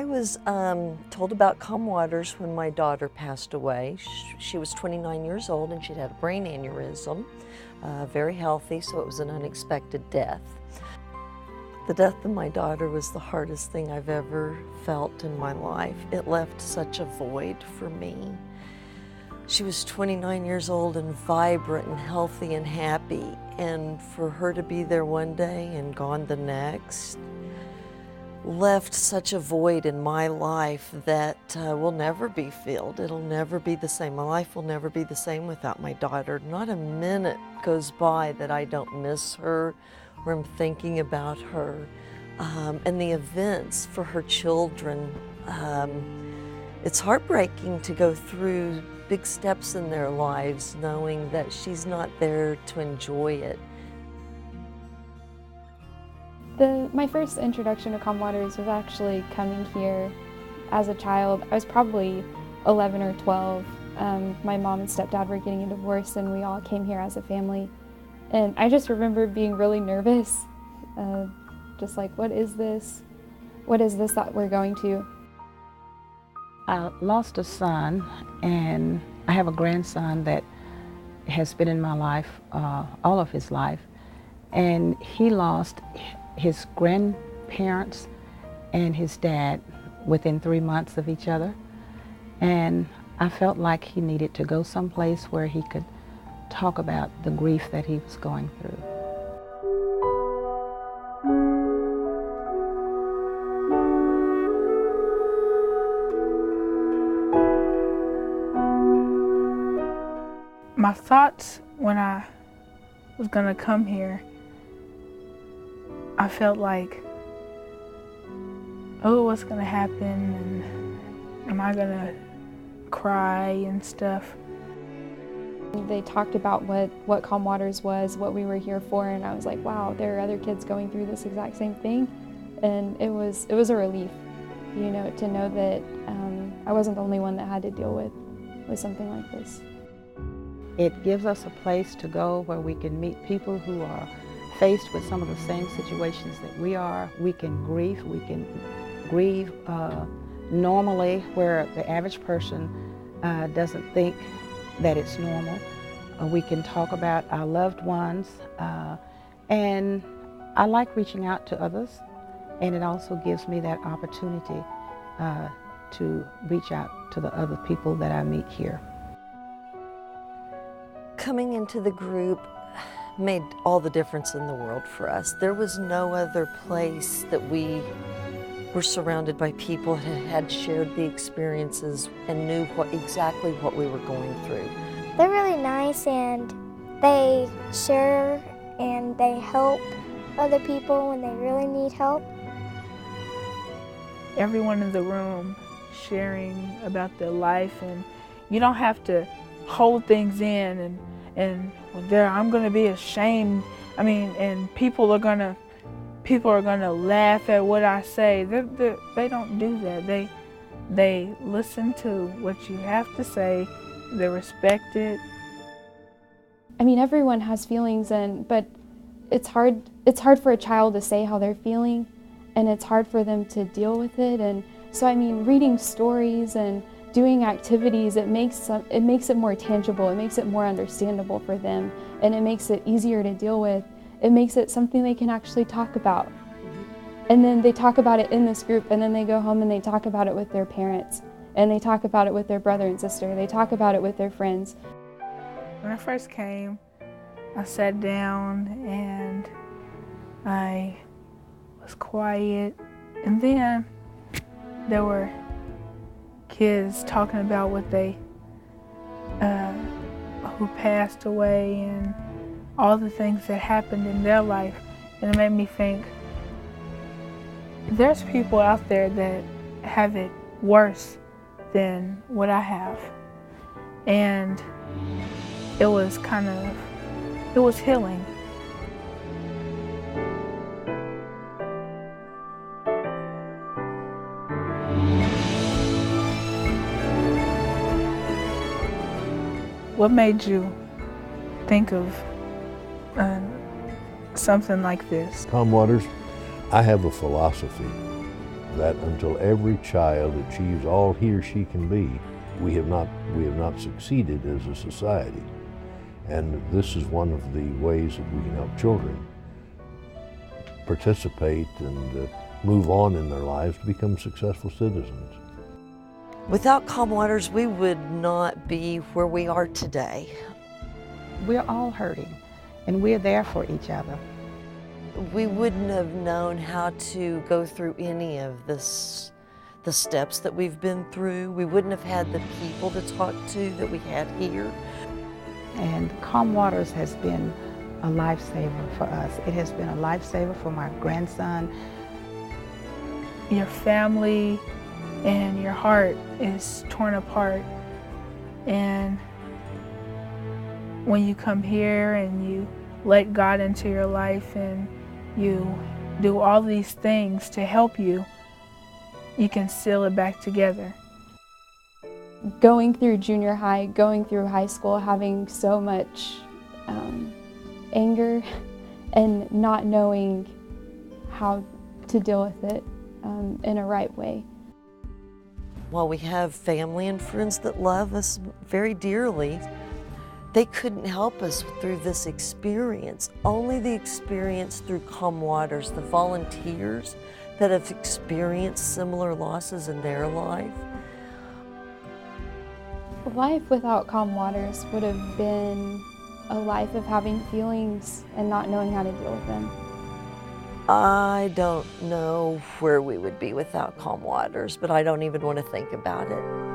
I was told about Calm Waters when my daughter passed away. She was 29 years old and she'd had a brain aneurysm, very healthy, so it was an unexpected death. The death of my daughter was the hardest thing I've ever felt in my life. It left such a void for me. She was 29 years old and vibrant and healthy and happy, and for her to be there one day and gone the next left such a void in my life that will never be filled. It'll never be the same. My life will never be the same without my daughter. Not a minute goes by that I don't miss her or I'm thinking about her. And the events for her children, it's heartbreaking to go through big steps in their lives knowing that she's not there to enjoy it. My first introduction to Calm Waters was actually coming here as a child. I was probably 11 or 12. My mom and stepdad were getting a divorce and we all came here as a family. And I just remember being really nervous, just like, what is this? What is this that we're going to? I lost a son, and I have a grandson that has been in my life all of his life. And he lost his grandparents and his dad within 3 months of each other. And I felt like he needed to go someplace where he could talk about the grief that he was going through. My thoughts when I was gonna come here, I felt like, oh, what's gonna happen, and am I gonna cry and stuff? They talked about what Calm Waters was, what we were here for, and I was like, wow, there are other kids going through this exact same thing. And it was a relief, you know, to know that I wasn't the only one that had to deal with something like this. It gives us a place to go where we can meet people who are faced with some of the same situations that we are. We can grieve normally, where the average person doesn't think that it's normal. We can talk about our loved ones, and I like reaching out to others, and it also gives me that opportunity to reach out to the other people that I meet here. Coming into the group made all the difference in the world for us. There was no other place that we were surrounded by people who had shared the experiences and knew exactly what we were going through. They're really nice, and they share and they help other people when they really need help. Everyone in the room sharing about their life, and you don't have to hold things in and I'm gonna be ashamed. I mean, and people are gonna laugh at what I say. They don't do that. They listen to what you have to say. They respect it. I mean, everyone has feelings, but it's hard for a child to say how they're feeling, and it's hard for them to deal with it. And so, I mean, reading stories and doing activities, it makes it more tangible, it makes it more understandable for them, and it makes it easier to deal with. It makes it something they can actually talk about. And then they talk about it in this group, and then they go home and they talk about it with their parents, and they talk about it with their brother and sister, they talk about it with their friends. When I first came, I sat down and I was quiet, and then there were kids talking about what who passed away and all the things that happened in their life. And it made me think, there's people out there that have it worse than what I have. And it was healing. What made you think of something like this? Calm Waters, I have a philosophy. that until every child achieves all he or she can be, we have not succeeded as a society. And this is one of the ways that we can help children participate and move on in their lives to become successful citizens. Without Calm Waters, we would not be where we are today. We're all hurting, and we're there for each other. We wouldn't have known how to go through any of the steps that we've been through. We wouldn't have had the people to talk to that we had here. And Calm Waters has been a lifesaver for us. It has been a lifesaver for my grandson. Your family and your heart is torn apart. And when you come here and you let God into your life and you do all these things to help you, you can seal it back together. Going through junior high, going through high school, having so much anger and not knowing how to deal with it in a right way. While we have family and friends that love us very dearly, they couldn't help us through this experience. Only the experience through Calm Waters, the volunteers that have experienced similar losses in their life. Life without Calm Waters would have been a life of having feelings and not knowing how to deal with them. I don't know where we would be without Calm Waters, but I don't even want to think about it.